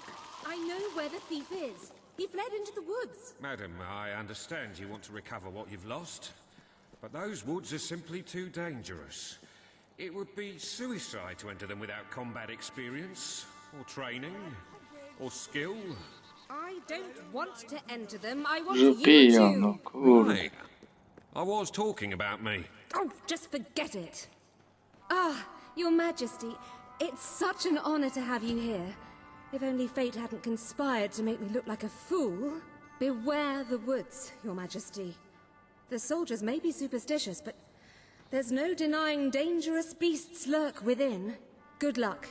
Look, I know where the thief is. He fled into the woods. Madam, I understand you want to recover what you've lost, but those woods are simply too dangerous. It would be suicide to enter them without combat experience, or training, or skill. I don't want to enter them. I want Że you piją, no to. kurde. Right. I was talking about me. Oh, just forget it. Ah, Your Majesty, it's such an honor to have you here. If only fate hadn't conspired to make me look like a fool. Beware the woods, Your Majesty. The soldiers may be superstitious, but there's no denying dangerous beasts lurk within. Good luck.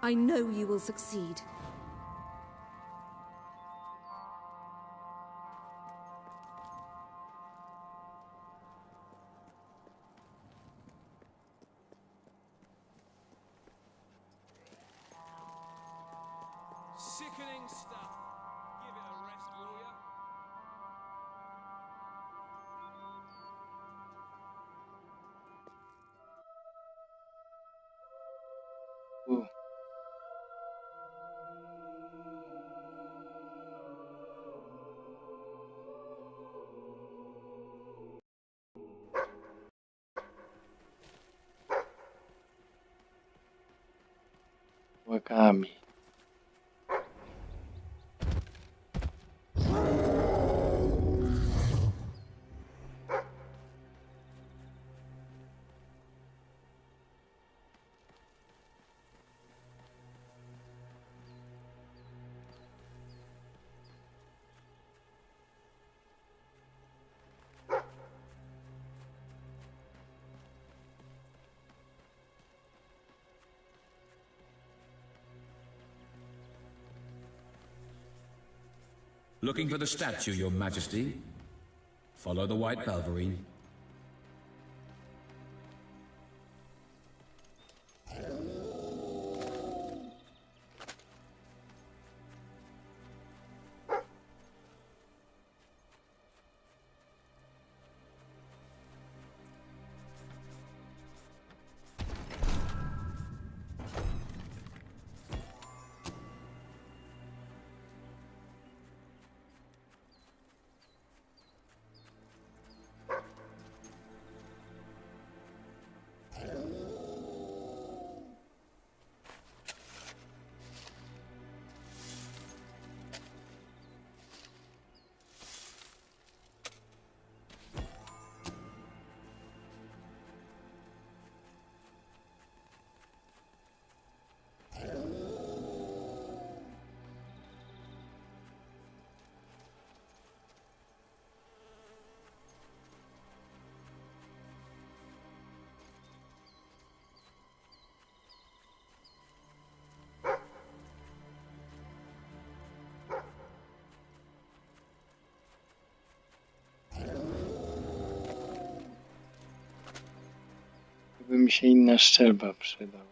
I know you will succeed. Sickening stuff. Give it a rest, will ya? U. Łakami. Looking for the statue, Your Majesty? Follow the white Balverine. By mi się inna szczelba przydała.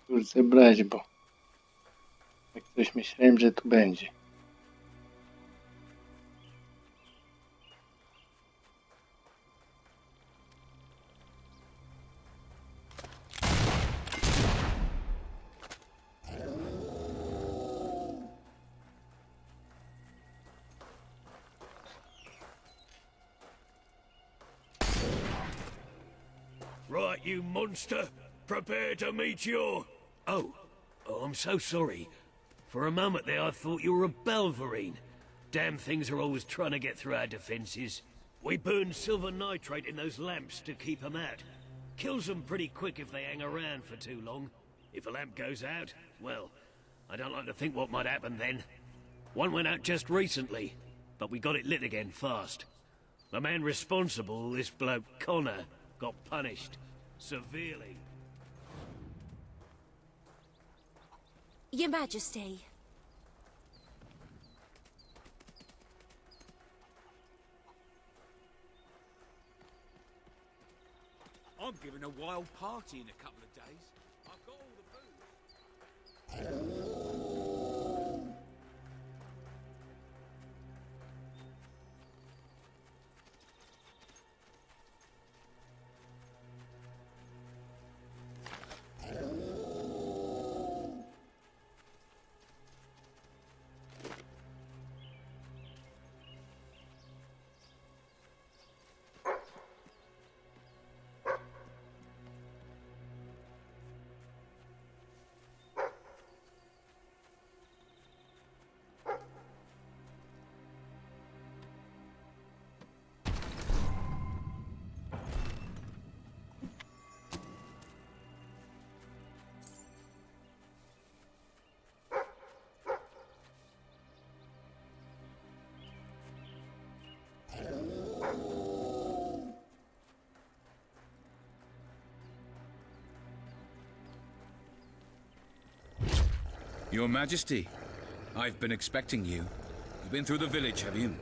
Już zebrać, bo jak coś myślałem, że tu będzie. Right, you monster. Prepare to meet your... Oh, I'm so sorry. For a moment there I thought you were a Balverine. Damn things are always trying to get through our defenses. We burn silver nitrate in those lamps to keep them out. Kills them pretty quick if they hang around for too long. If a lamp goes out, well, I don't like to think what might happen then. One went out just recently, but we got it lit again fast. The man responsible, this bloke Connor, got punished severely. Your Majesty. having a wild party in a couple of days. I've got all the booze. Your Majesty, I've been expecting you. You've been through the village, have you?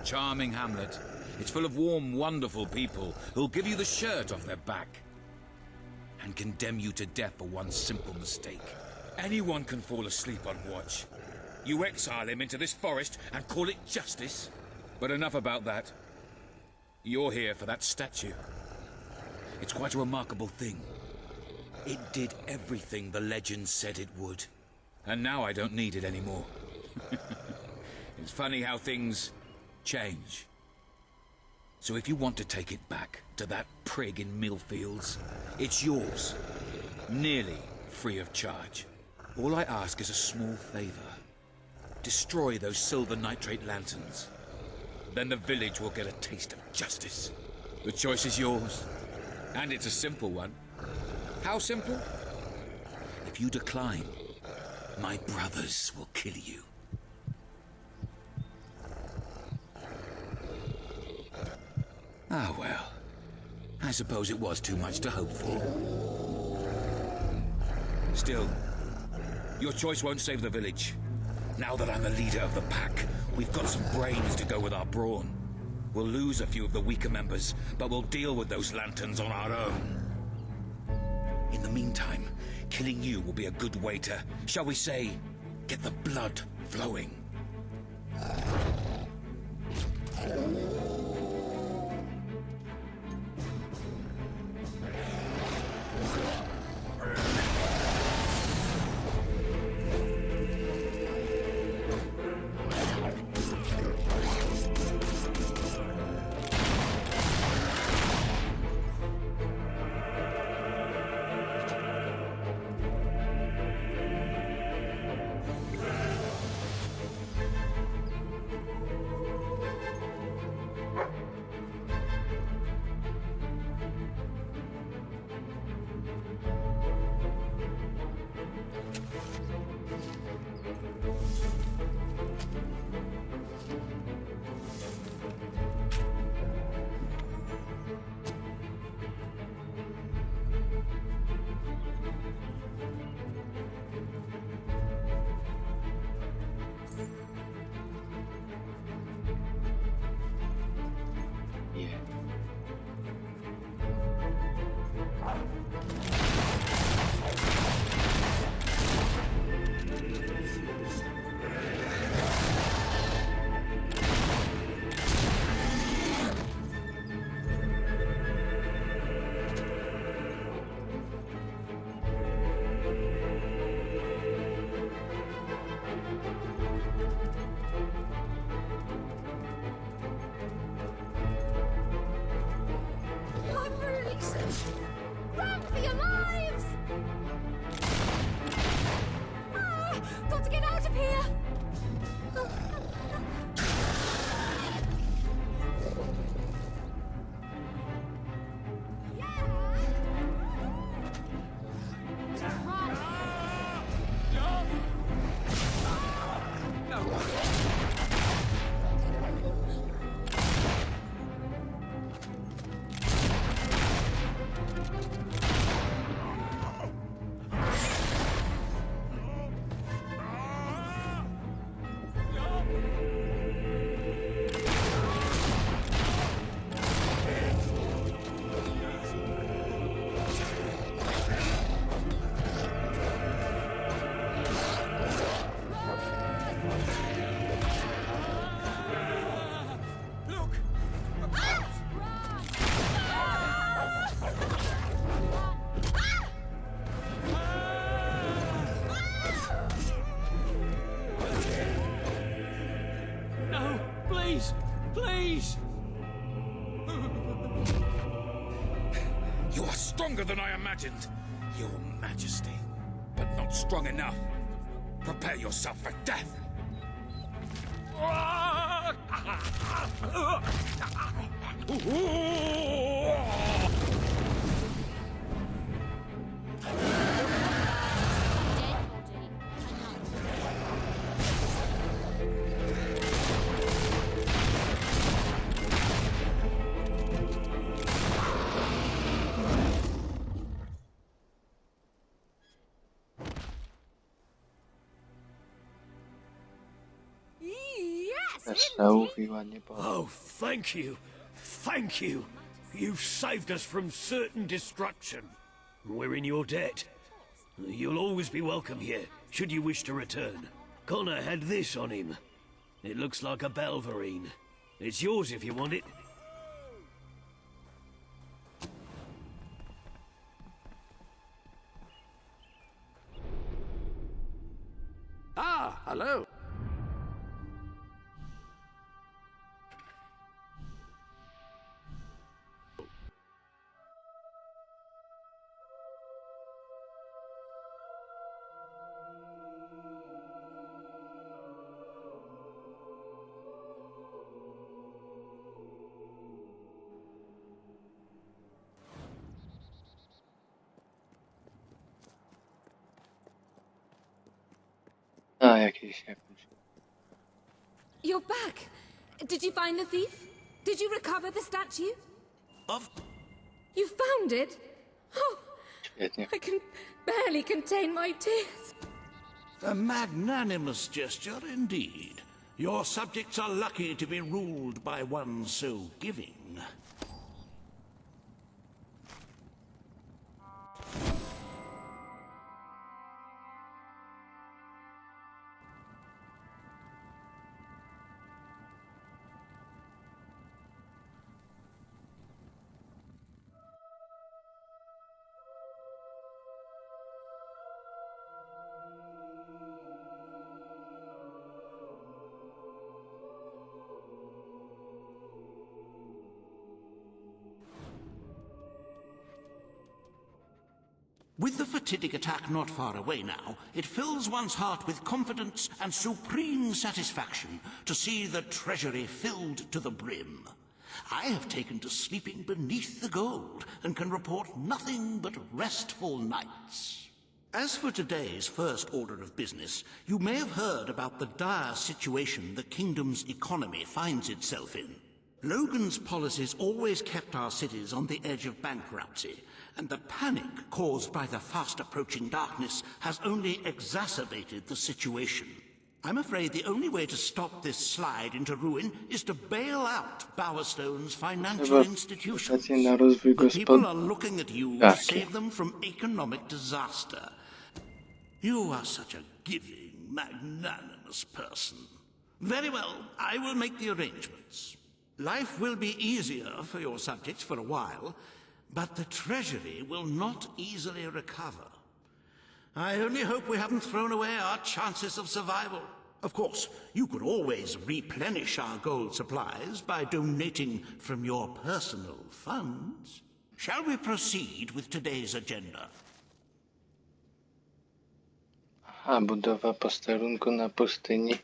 Charming hamlet. It's full of warm, wonderful people who'll give you the shirt off their back and condemn you to death for one simple mistake. Anyone can fall asleep on watch. You exile him into this forest and call it justice? But enough about that. You're here for that statue. It's quite a remarkable thing. It did everything the legend said it would. And now I don't need it anymore. It's funny how things change. So if you want to take it back to that prig in Millfields, it's yours. Nearly free of charge. All I ask is a small favor. Destroy those silver nitrate lanterns. Then the village will get a taste of justice. The choice is yours. And it's a simple one. How simple? If you decline, my brothers will kill you. Ah, well. I suppose it was too much to hope for. Still, your choice won't save the village. Now that I'm the leader of the pack, we've got some brains to go with our brawn. We'll lose a few of the weaker members, but we'll deal with those lanterns on our own. In the meantime, killing you will be a good way to, shall we say, get the blood flowing. Please! You are stronger than I imagined, Your Majesty, but not strong enough. Prepare yourself for death. Yes! Szałów i ładnie po. Oh, thank you. Thank you. You've saved us from certain destruction. We're in your debt. You'll always be welcome here, should you wish to return. Connor had this on him. It looks like a Belverine. It's yours if you want it. Ah, hello. A, jakieś. You're back! Did you find the thief? Did you recover the statue? You found it? Oh, Świetnie. I can barely contain my tears. A magnanimous gesture indeed. Your subjects are lucky to be ruled by one so giving. With the fatidic attack not far away now, it fills one's heart with confidence and supreme satisfaction to see the treasury filled to the brim. I have taken to sleeping beneath the gold and can report nothing but restful nights. As for today's first order of business, you may have heard about the dire situation the kingdom's economy finds itself in. Logan's policies always kept our cities on the edge of bankruptcy, and the panic caused by the fast-approaching darkness has only exacerbated the situation. I'm afraid the only way to stop this slide into ruin is to bail out Bowerstone's financial institutions. Stacje na rozwój The people are looking at you to save them from economic disaster. You are such a giving, magnanimous person. Very well, I will make the arrangements. Life will be easier for your subjects for a while, but the treasury will not easily recover. I only hope we haven't thrown away our chances of survival. Of course, you could always replenish our gold supplies by donating from your personal funds. Shall we proceed with today's agenda? Aha, budowa posterunku na pustyni.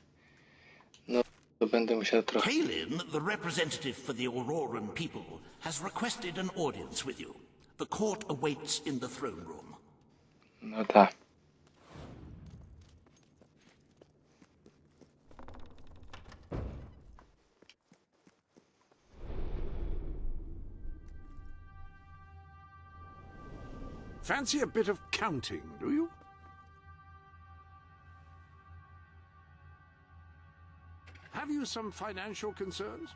No, to będę musiał trochę... Kalin, the representative for the Auroran people, has requested an audience with you. The court awaits in the throne room. No tak. Fancy a bit of counting, do you? Have you some financial concerns?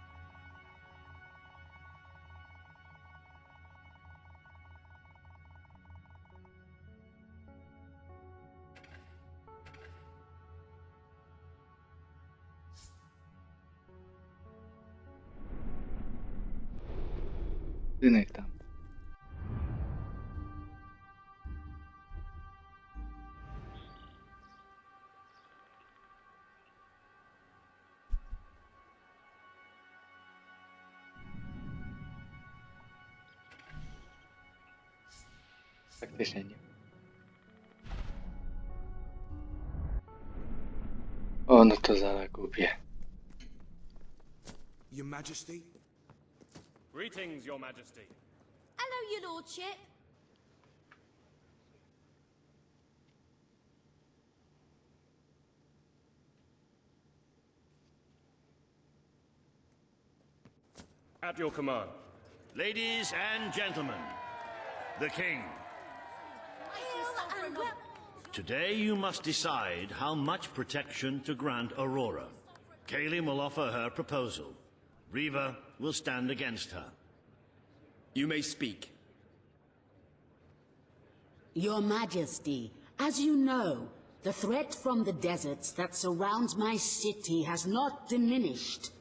Rynek tam. Faktycznie nie. O, no to zalagubię. Your Majesty? Greetings, Your Majesty. Hello, your lordship. At your command. Ladies and gentlemen, the King. Today you must decide how much protection to grant Aurora. Kaelin will offer her proposal. Riva will stand against her. You may speak. Your Majesty, as you know, the threat from the deserts that surrounds my city has not diminished.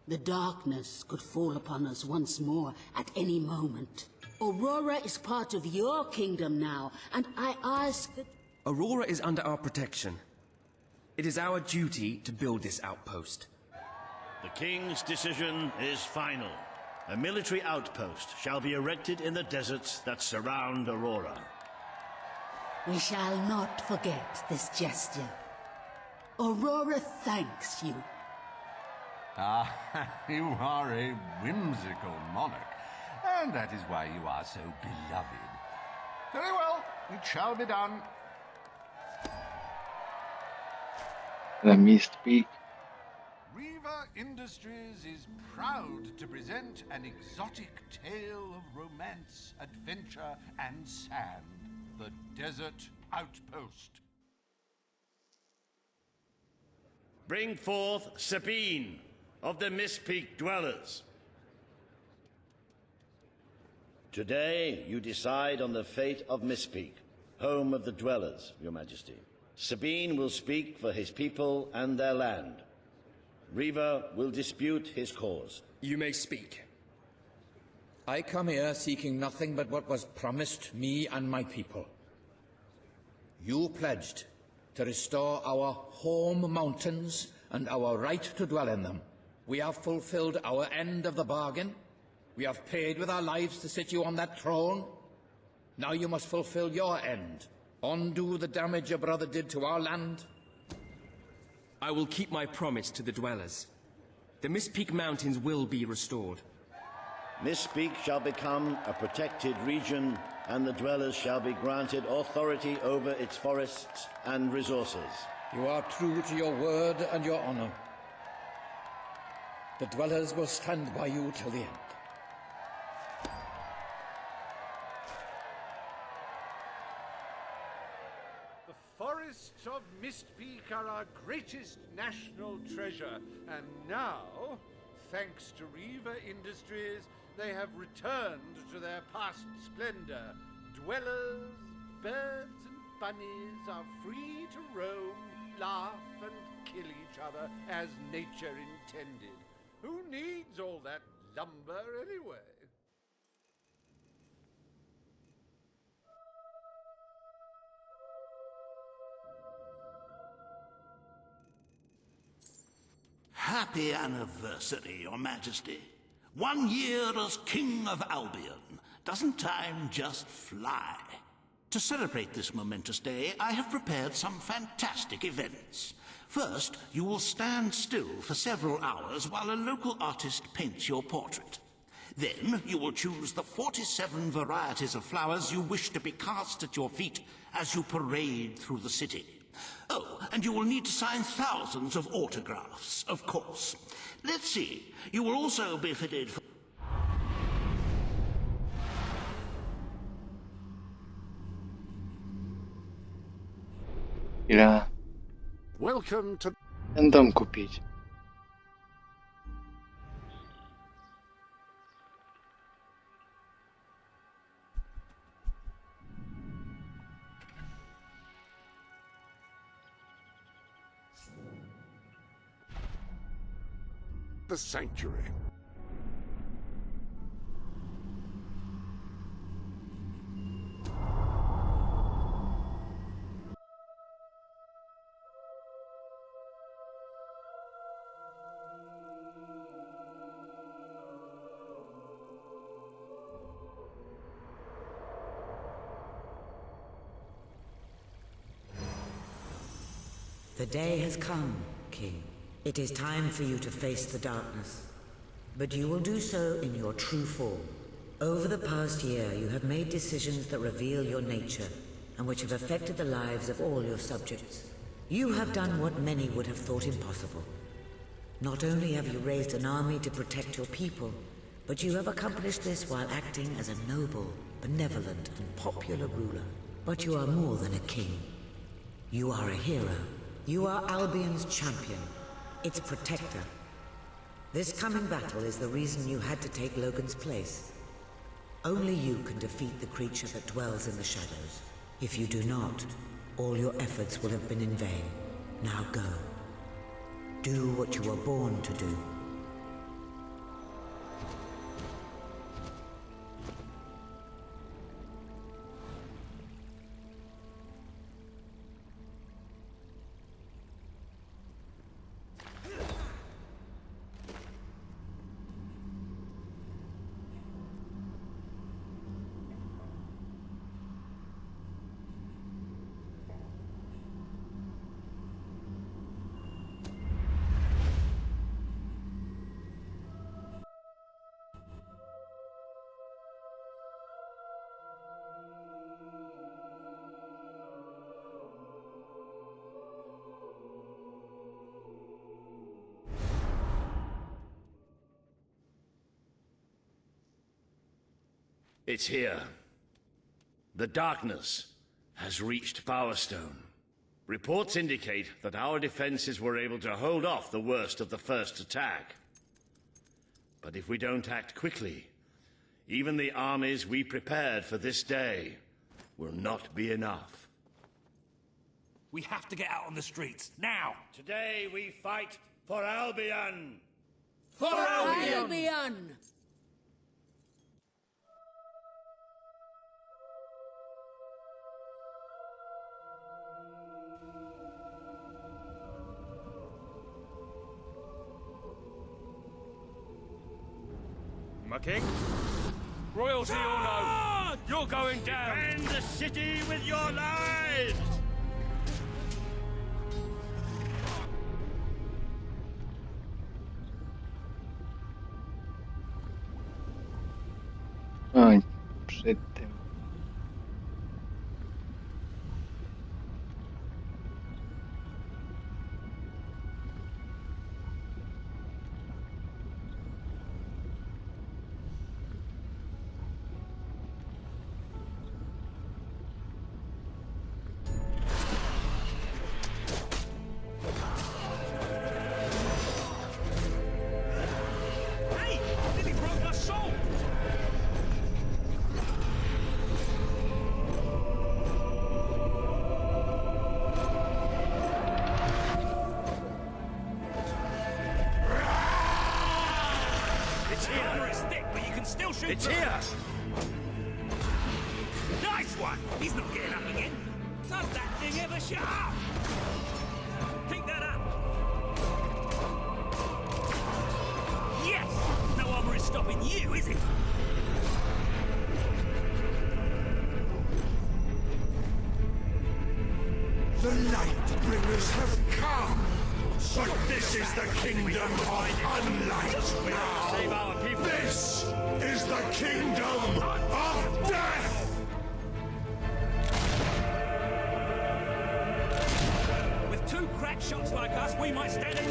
The darkness could fall upon us once more at any moment. Aurora is part of your kingdom now, and I ask that... Aurora is under our protection. It is our duty to build this outpost. The King's decision is final. A military outpost shall be erected in the deserts that surround Aurora. We shall not forget this gesture. Aurora thanks you. Ah, you are a whimsical monarch, and that is why you are so beloved. Very well, it shall be done. Let me speak. Riva Industries is proud to present an exotic tale of romance, adventure, and sand. The Desert Outpost. Bring forth Sabine of the Mistpeak Dwellers. Today you decide on the fate of Mistpeak, home of the Dwellers, Your Majesty. Sabine will speak for his people and their land. Riva will dispute his cause. You may speak. I come here seeking nothing but what was promised me and my people. You pledged to restore our home mountains and our right to dwell in them. We have fulfilled our end of the bargain. We have paid with our lives to sit you on that throne. Now you must fulfill your end. Undo the damage your brother did to our land. I will keep my promise to the Dwellers. The Mistpeak Mountains will be restored. Mistpeak shall become a protected region, and the Dwellers shall be granted authority over its forests and resources. You are true to your word and your honor. The Dwellers will stand by you till the end. The forests of Mistpeak are our greatest national treasure, and now, thanks to Riva Industries, they have returned to their past splendor. Dwellers, birds, and bunnies are free to roam, laugh, and kill each other as nature intended. Who needs all that lumber anyway? Happy anniversary, Your Majesty. 1 year as King of Albion. Doesn't time just fly? To celebrate this momentous day, I have prepared some fantastic events. First, you will stand still for several hours while a local artist paints your portrait. Then, you will choose the 47 varieties of flowers you wish to be cast at your feet as you parade through the city. Oh, and you will need to sign thousands of autographs, of course. Let's see, you will also be fitted for... Ile Welcome to... ten dom kupić? the sanctuary. The day has come, King. It is time for you to face the darkness. But you will do so in your true form. Over the past year, you have made decisions that reveal your nature, and which have affected the lives of all your subjects. You have done what many would have thought impossible. Not only have you raised an army to protect your people, but you have accomplished this while acting as a noble, benevolent, and popular ruler. But you are more than a king. You are a hero. You are Albion's champion, its protector. This coming battle is the reason you had to take Logan's place. Only you can defeat the creature that dwells in the shadows. If you do not, all your efforts will have been in vain. Now go. Do what you were born to do. It's here. The darkness has reached Power Stone. Reports indicate that our defenses were able to hold off the worst of the first attack. But if we don't act quickly, even the armies we prepared for this day will not be enough. We have to get out on the streets, now! Today we fight for Albion! For Albion! Albion! My king? Royalty or no, you're going down! Defend the city with your lives! Oj, przed tym. Hey! Nearly broke my soul! It's here! Armor is thick, but you can still shoot It's through it. here! Nice one! He's not getting up again. Does that thing ever shut up? Pick that up! Yes! No armor is stopping you, is it? The Light Bringers have come! But this is the kingdom of unlight now! Save our people! This is the kingdom of death! With two crack shots like us, we might stand a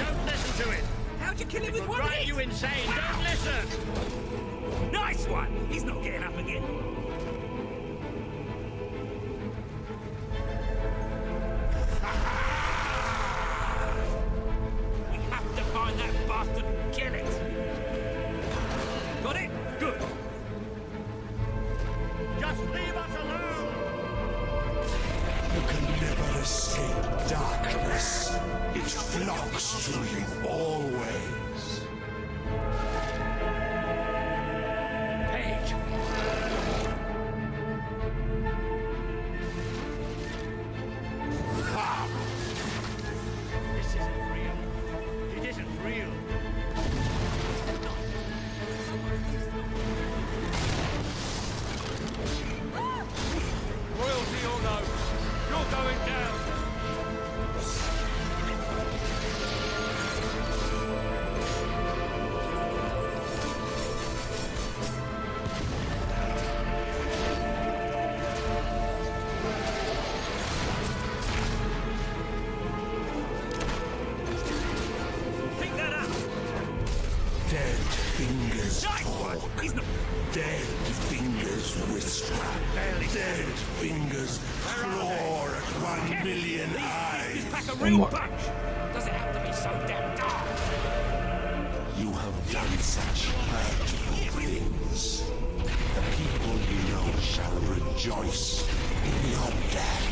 Don't listen to it! How'd you kill him with It'll one drive hit? you insane! Don't listen! Nice one! He's not getting up again. We have to find that bastard and kill it. Got it? Good. Just leave us alone! You can never escape darkness. It flocks to you always. Page! Come! This isn't real. It isn't real. Royalty or no, Dead fingers whisper. Dead fingers claw at 1 million eyes. Pack a real punch. Doesn't have to be so damn dark. You have done such hurtful things. The people you know shall rejoice in your death.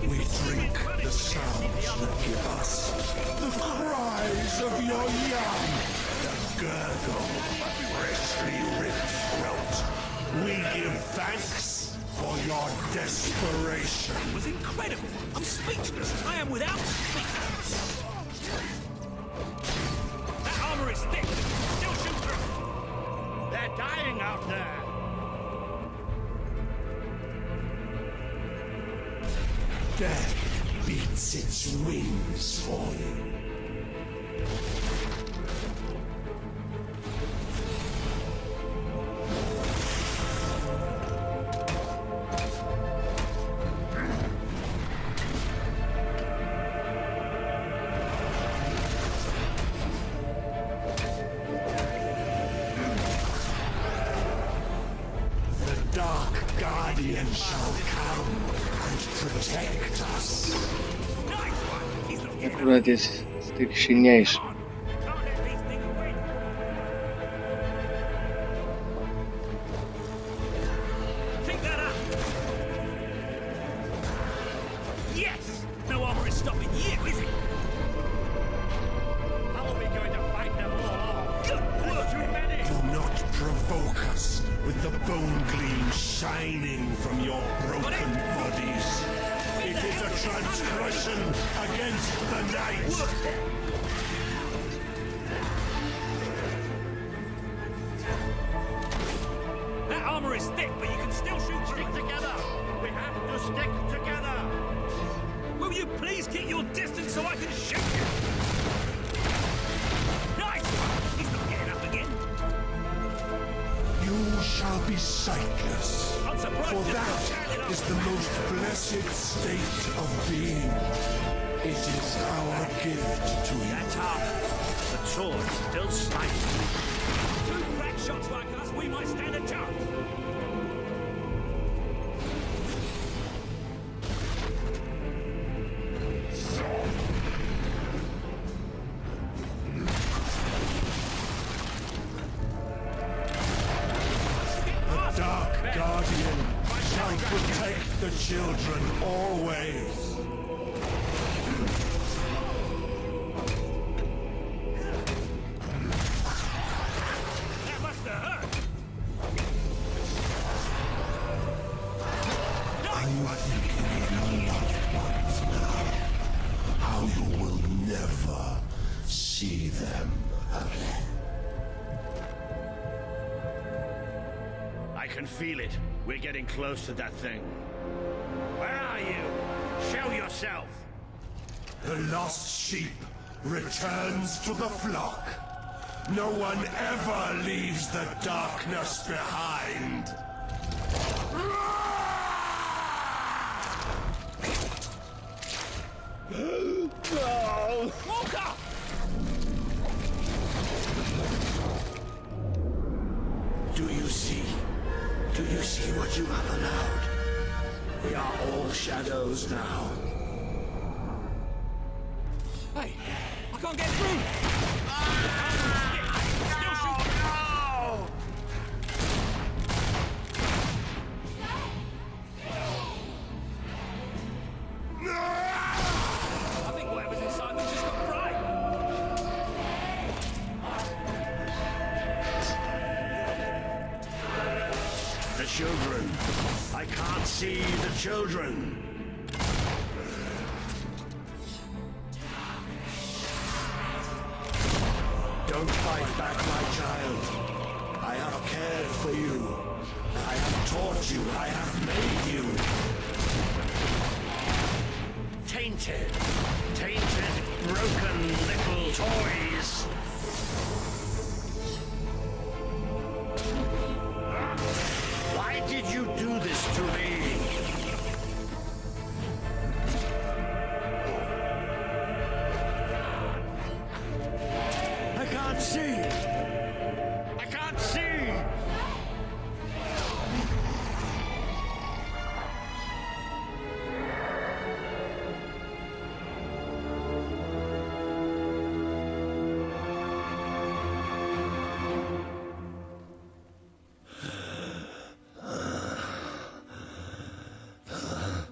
We drink the sounds you give us, the cries of your young, the gurgle of a freshly ripped throat. We give thanks for your desperation. It was incredible. I'm speechless. I am without speech. That armor is thick. Still shoot through. They're dying out there. Death beats its wings for you. The Dark Guardian shall come and protect us. Akurat jest z tych silniejszych. Pick that up. Yes. No armor is stopping you, is it? How are we going to fight them all? Good work, too many. Do not provoke us with the bone gleam shining from your broken bodies. It is a transgression against the night. That armor is thick, but you can still shoot through. Stick together. We have to stick together. Will you please keep your distance so I can shoot you? Nice! He's not getting up again. You shall be sightless. I'm surprised For you're that standing up. is the most blessed state of being. It is our gift to you. That's half. The sword still slices. Two crack shots like us, we might stand a chance. The Dark Guardian shall protect the children always. That must have hurt. Are you thinking of your loved ones now? How you will never see them again. I can feel it. We're getting close to that thing. Where are you? Show yourself! The lost sheep returns to the flock. No one ever leaves the darkness behind. No! Walker! Do you see? Do you see what you have allowed? We are all shadows now. Hey, I can't get through! Still shoot! I think whatever's inside them just got fried. The children. I can't see the children. Don't fight back, my child. I have cared for you. I have taught you, I have made you. Tainted, broken little toys. Why did you do this to me? I can't see. I can't see.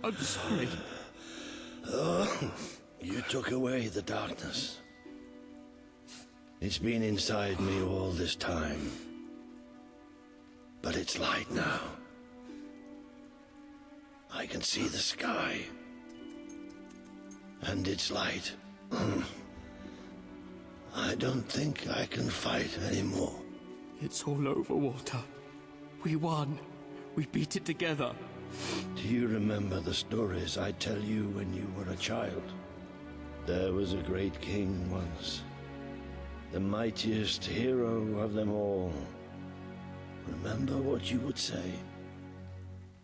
I'm sorry. Oh, you took away the darkness. It's been inside me all this time. But it's light now. I can see the sky. And it's light. I don't think I can fight anymore. It's all over, Walter. We won. We beat it together. Do you remember the stories I tell you when you were a child? There was a great king once. The mightiest hero of them all. Remember what you would say?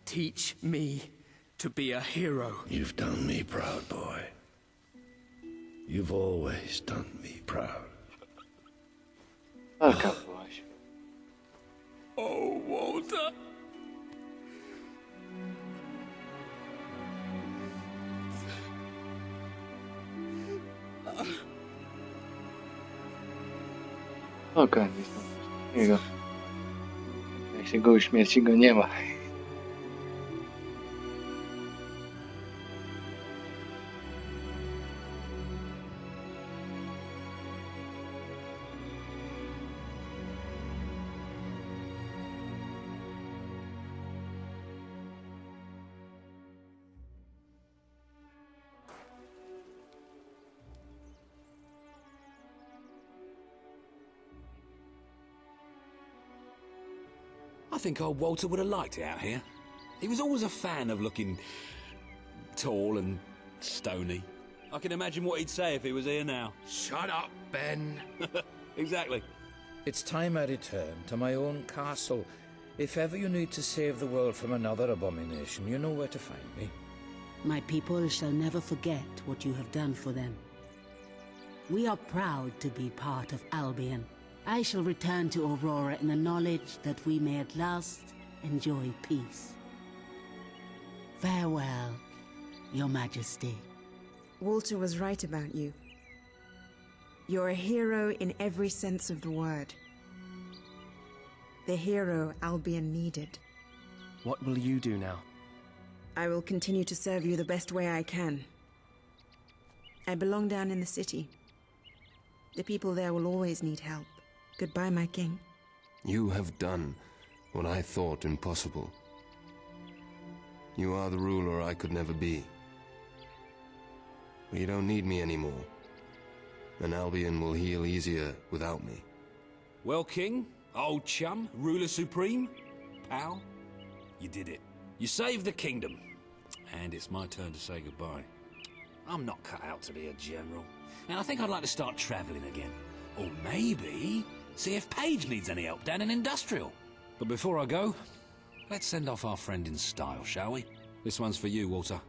Teach me to be a hero. You've done me proud, boy. You've always done me proud. Walka byłaś. Oh, Walter. Okej, jego. Jak się go uśmierci, go nie ma. I think old Walter would have liked it out here. He was always a fan of looking tall and stony. I can imagine what he'd say if he was here now. Shut up, Ben. Exactly. It's time I return to my own castle. If ever you need to save the world from another abomination, you know where to find me. My people shall never forget what you have done for them. We are proud to be part of Albion. I shall return to Aurora in the knowledge that we may at last enjoy peace. Farewell, Your Majesty. Walter was right about you. You're a hero in every sense of the word. The hero Albion needed. What will you do now? I will continue to serve you the best way I can. I belong down in the city. The people there will always need help. Goodbye, my king. You have done what I thought impossible. You are the ruler I could never be. But you don't need me anymore. And Albion will heal easier without me. Well, King, old chum, ruler supreme, pal, you did it. You saved the kingdom. And it's my turn to say goodbye. I'm not cut out to be a general. And I think I'd like to start travelling again. Or maybe see if Paige needs any help down in Industrial. But before I go, let's send off our friend in style, shall we? This one's for you, Walter.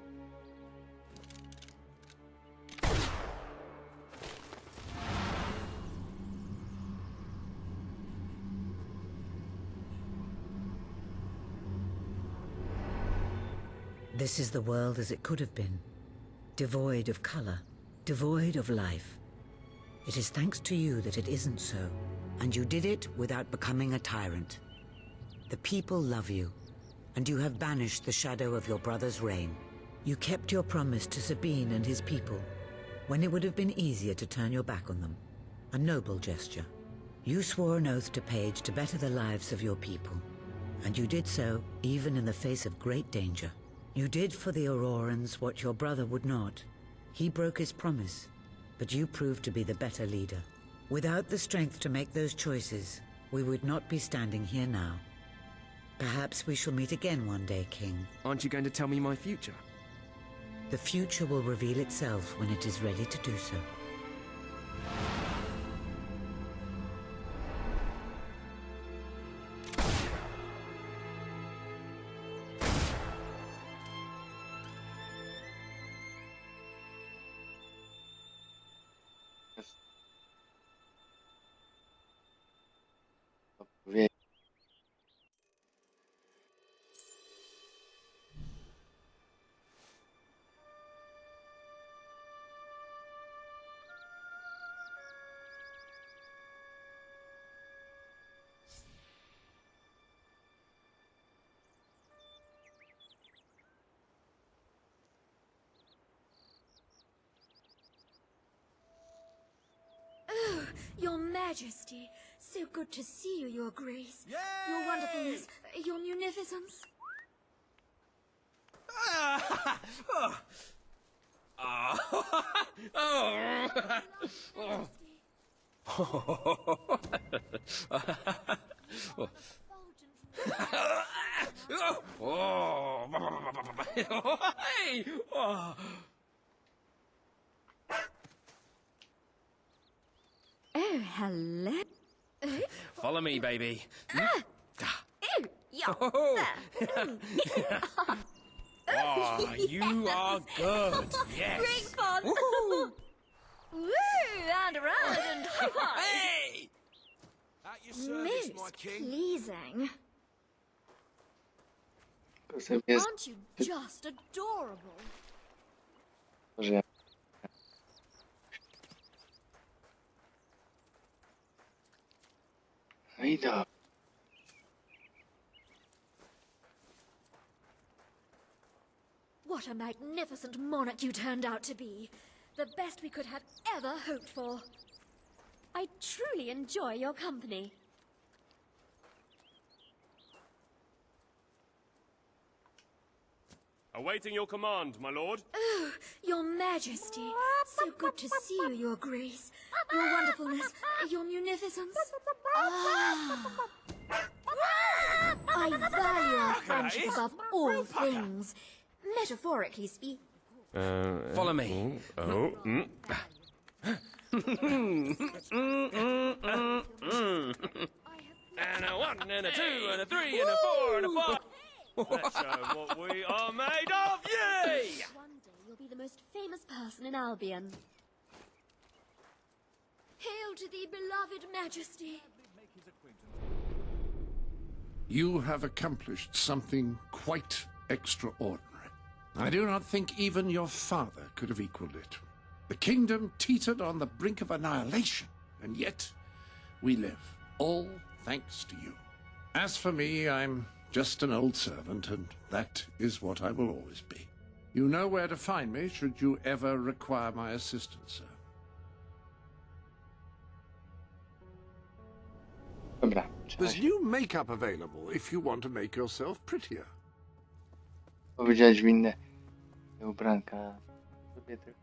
This is the world as it could have been. Devoid of color, devoid of life. It is thanks to you that it isn't so. And you did it without becoming a tyrant. The people love you, and you have banished the shadow of your brother's reign. You kept your promise to Sabine and his people, when it would have been easier to turn your back on them. A noble gesture. You swore an oath to Paige to better the lives of your people, and you did so even in the face of great danger. You did for the Aurorans what your brother would not. He broke his promise, but you proved to be the better leader. Without the strength to make those choices, we would not be standing here now. Perhaps we shall meet again one day, King. Aren't you going to tell me my future? The future will reveal itself when it is ready to do so. Oh, Your Majesty. So good to see you, Your Grace. Your wonderfulness, your munificence. Oh, hello. Follow me, baby. Oh, you are good. Yes. Great fun. Woohoo. Woo, and around and high. Hey! At your service, my Most king. pleasing. To sobie Aren't you just adorable? że no i dobra. What a magnificent monarch you turned out to be. The best we could have ever hoped for. I truly enjoy your company. Awaiting your command, my lord. Oh, Your Majesty. So good to see you, Your Grace. Your wonderfulness, your munificence. I value our friendship above all things. Metaphorically speaking. Follow me. And a 1, and a 2, and a 3, and a 4, and a 5. Let's show what we are made of, yay! One day you'll be the most famous person in Albion. Hail to thee, beloved Majesty. You have accomplished something quite extraordinary. I do not think even your father could have equaled it. The kingdom teetered on the brink of annihilation, and yet we live, all thanks to you. As for me, I'm just an old servant, and that is what I will always be. You know where to find me should you ever require my assistance, sir. Dobra, There's new makeup available if you want to make yourself prettier. powiedziałeś w inne ubranka kobiety.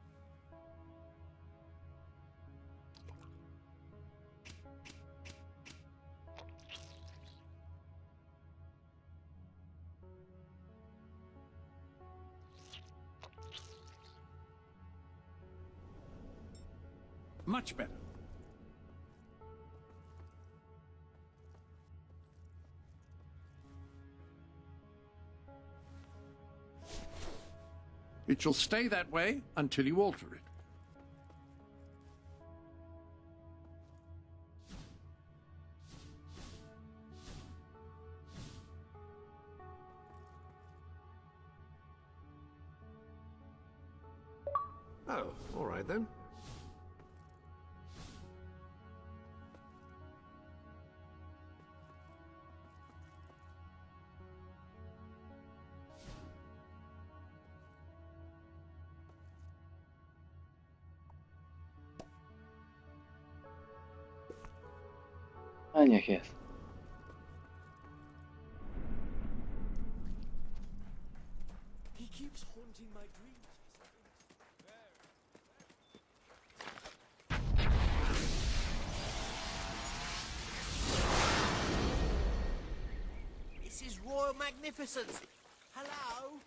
Much better. It shall stay that way until you alter it. Oh, all right then. A niech jest. He keeps haunting my dreams. This is magnificence. Hello?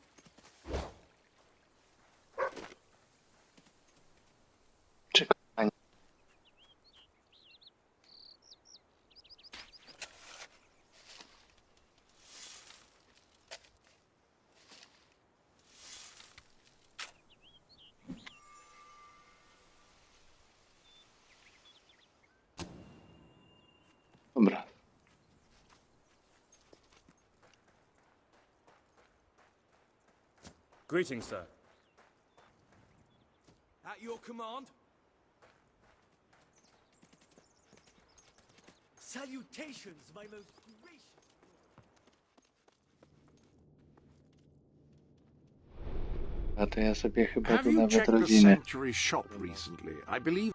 Czekaj. Dobra. Greetings, sir. At your command? Salutations, my most gracious... A to ja sobie chyba Have tu you nawet checked the rodzinę. sanctuary shop recently? I believe...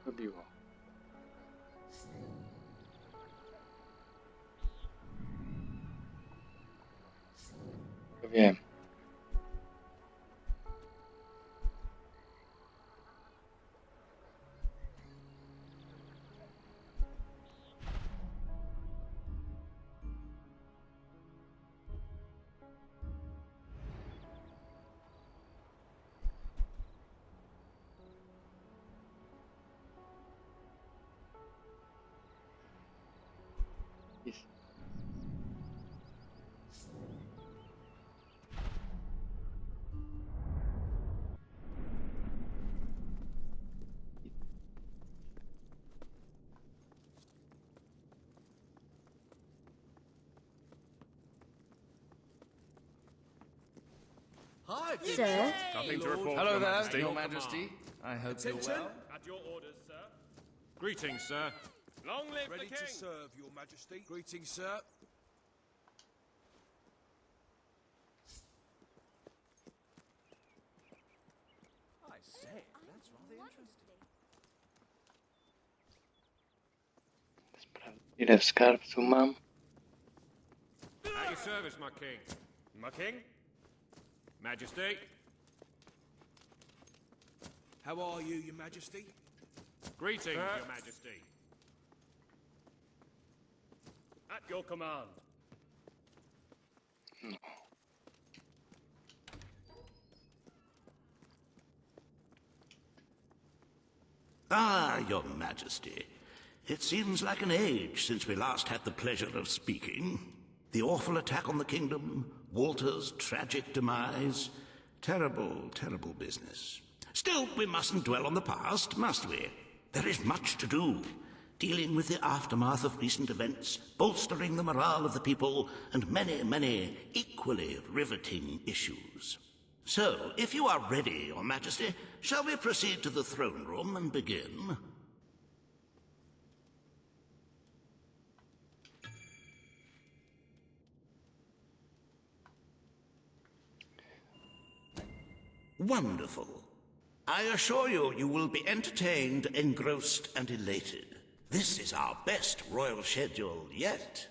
Robiło. Wiem. Hi, Sir? Nothing to report, Hello Your there, Majesty. Your Majesty. I hope you're well. At your orders, sir. Greetings, sir. Long live Ready the king. to serve, Your Majesty. Greetings, sir. I say, that's rather interesting. Ile skarbcu mam? At your service, my king. My king? Majesty. How are you, Your Majesty? Greetings, Your Majesty. At your command. Ah, Your Majesty. It seems like an age since we last had the pleasure of speaking. The awful attack on the kingdom, Walter's tragic demise. Terrible, terrible business. Still, we mustn't dwell on the past, must we? There is much to do. Dealing with the aftermath of recent events, bolstering the morale of the people, and many, many equally riveting issues. So, if you are ready, Your Majesty, shall we proceed to the throne room and begin? Wonderful. I assure you, you will be entertained, engrossed, and elated. This is our best royal schedule yet.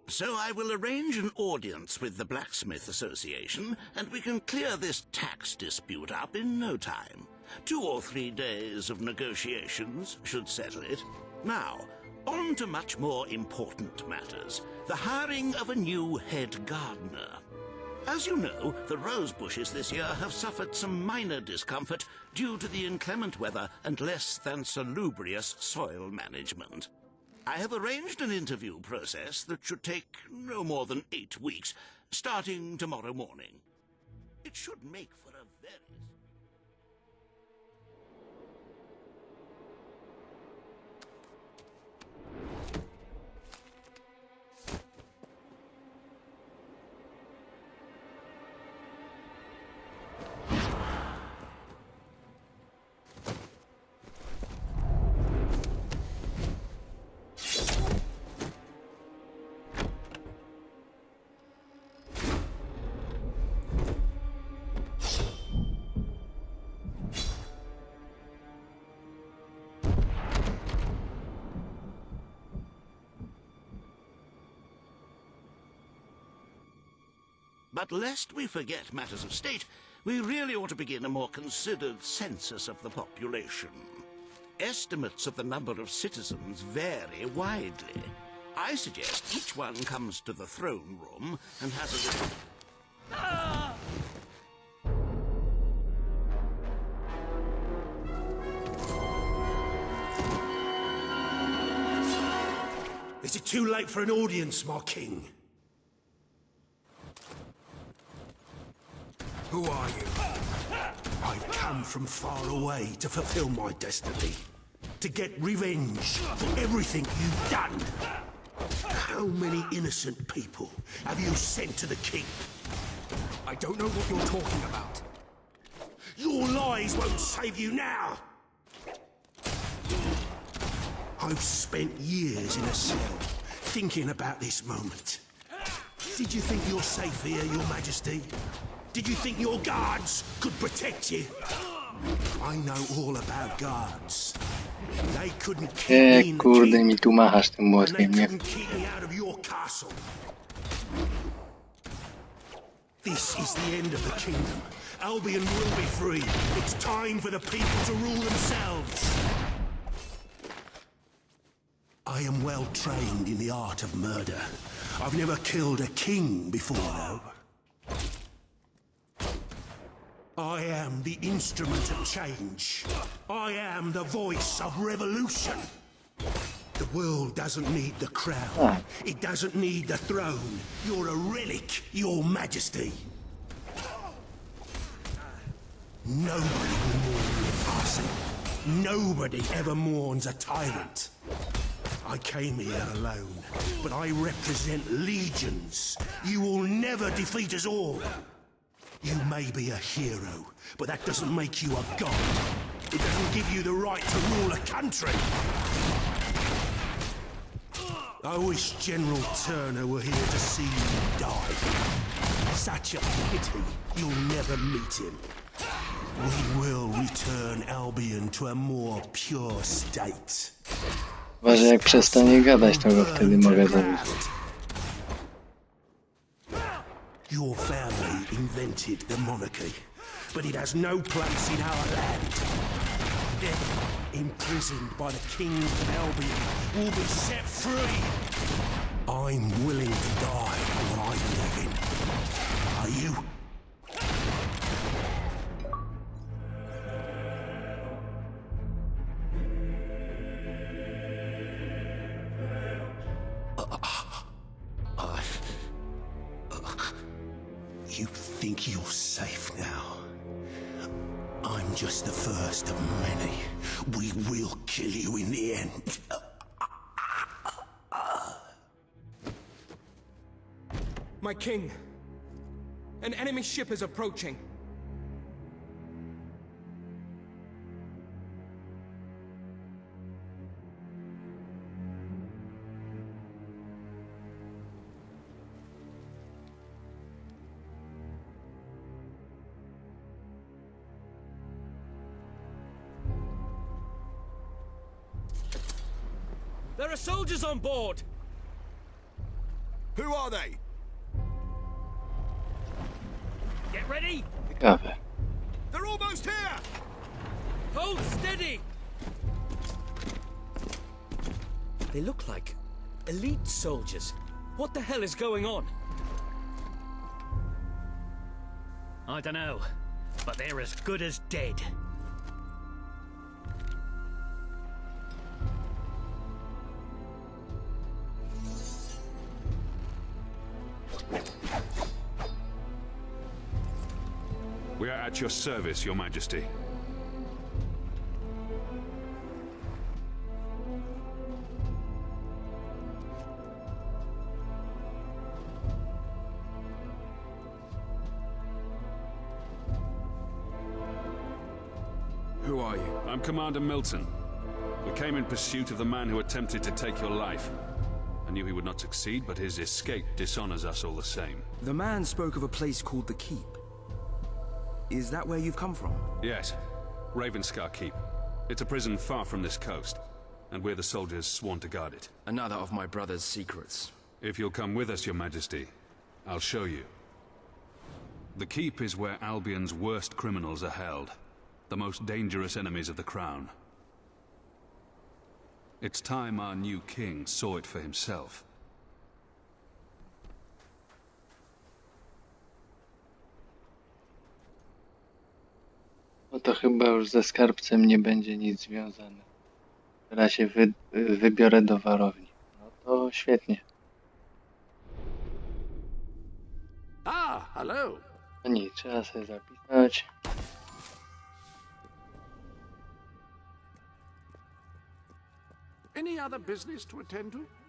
So I will arrange an audience with the Blacksmith Association, and we can clear this tax dispute up in no time. 2 or 3 days of negotiations should settle it. Now, on to much more important matters. The hiring of a new head gardener. As you know, the rose bushes this year have suffered some minor discomfort due to the inclement weather and less than salubrious soil management. I have arranged an interview process that should take no more than 8 weeks, starting tomorrow morning. It should make for a very... But lest we forget matters of state, we really ought to begin a more considered census of the population. Estimates of the number of citizens vary widely. I suggest each one comes to the throne room and has a little... Ah! Is it too late for an audience, my king? Who are you? I've come from far away to fulfill my destiny. To get revenge for everything you've done. How many innocent people have you sent to the king? I don't know what you're talking about. Your lies won't save you now! I've spent years in a cell, thinking about this moment. Did you think you're safe here, Your Majesty? Did you think your guards could protect you? I know all about guards. They couldn't keep me in the Kurde, mi tu machasz tym and they młotkiem, nie? couldn't keep me out of your castle. This is the end of the kingdom. Albion will be free. It's time for the people to rule themselves. I am well trained in the art of murder. I've never killed a king before, though. I am the instrument of change. I am the voice of revolution. The world doesn't need the crown. It doesn't need the throne. You're a relic, Your Majesty. Nobody will mourn the passing. Nobody ever mourns a tyrant. I came here alone, but I represent legions. You will never defeat us all. You may be a hero, but that doesn't make you a god. It doesn't give you the right to rule a country. I wish General Turner were here to see you die. Such a pity you'll never meet him. We will return Albion to a more pure state. Uważaj, jak przestanie gadać, to go wtedy mogę zabić. Your family invented the monarchy, but it has no place in our land. Imprisoned by the kings of Albion, will be set free. I'm willing to die for what I believe in. Are you? You think you're safe now? I'm just the first of many. We will kill you in the end. My king! An enemy ship is approaching. There are soldiers on board! Who are they? Get ready! Ciekawe. They're almost here! Hold steady! They look like elite soldiers. What the hell is going on? I don't know, but they're as good as dead. We are at your service, Your Majesty. Who are you? I'm Commander Milton. We came in pursuit of the man who attempted to take your life. I knew he would not succeed, but his escape dishonors us all the same. The man spoke of a place called the Keep. Is that where you've come from? Yes. Ravenscar Keep. It's a prison far from this coast, and we're the soldiers sworn to guard it. Another of my brother's secrets. If you'll come with us, Your Majesty, I'll show you. The keep is where Albion's worst criminals are held. The most dangerous enemies of the crown. It's time our new king saw it for himself. No to chyba już ze skarbcem nie będzie nic związane. Teraz się wybiorę do warowni. No to świetnie. Hello. No nic, trzeba sobie zapisać. Any other business to attend to?